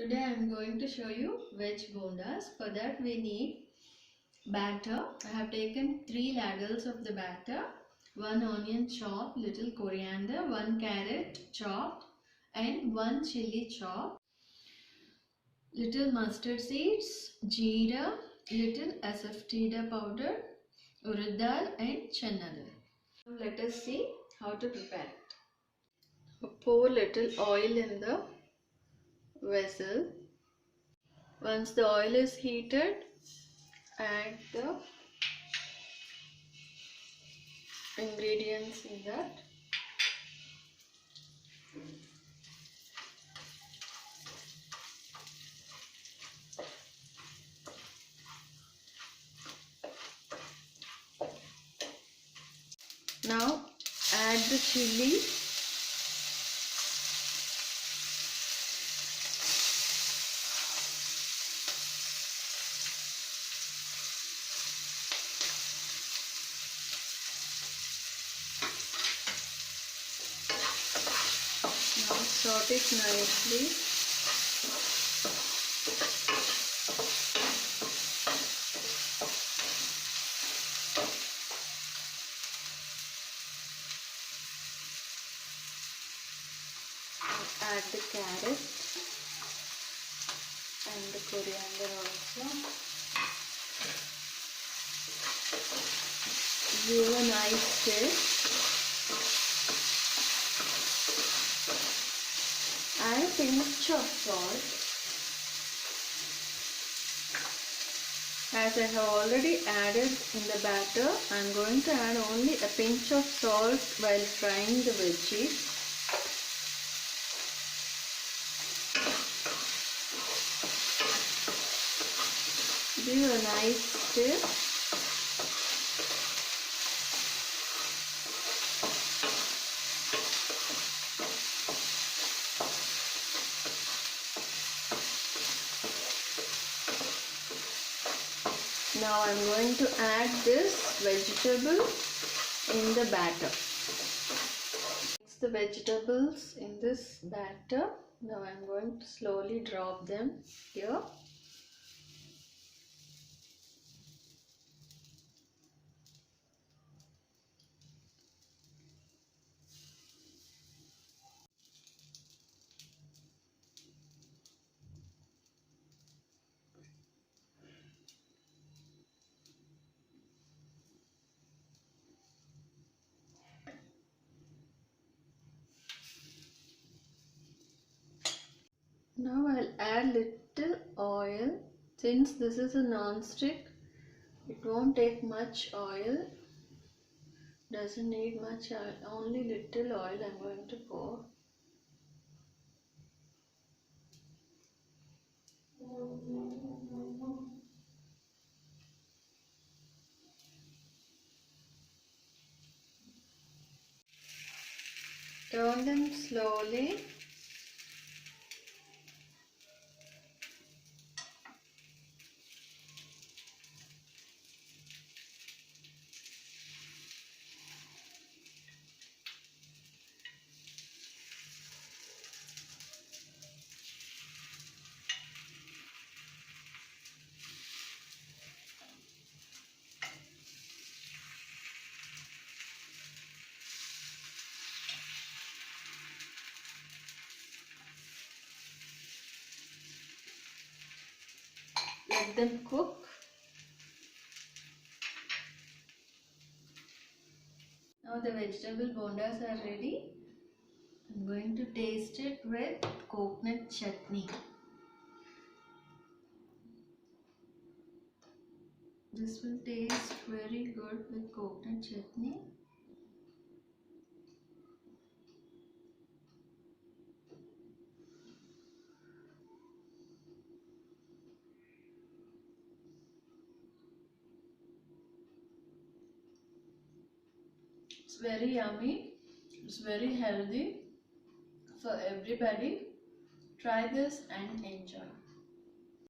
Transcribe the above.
Today I am going to show you veg bondas. For that we need batter. I have taken 3 ladles of the batter, 1 onion chopped, little coriander, 1 carrot chopped and 1 chili chopped, little mustard seeds, jeera, little asafoetida powder, urad dal and chana dal. Now let us see how to prepare it. Pour little oil in the vessel. Once the oil is heated, add the ingredients in that. Now add the chili. Now saute it nicely. Add the carrot and the coriander also. Give a nice stir. Add a pinch of salt. As I have already added in the batter, I am going to add only a pinch of salt while frying the veggies. Give a nice stir. Now I am going to add this vegetable in the batter. Mix the vegetables in this batter. Now I am going to slowly drop them here. Now I'll add little oil. Since this is a non-stick, it won't take much oil. Doesn't need much oil, only little oil I'm going to pour. Turn them slowly. Let them cook. Now the vegetable bondas are ready. I'm going to taste it with coconut chutney. This will taste very good with coconut chutney. It's very yummy. It's very healthy for everybody. Try this and enjoy.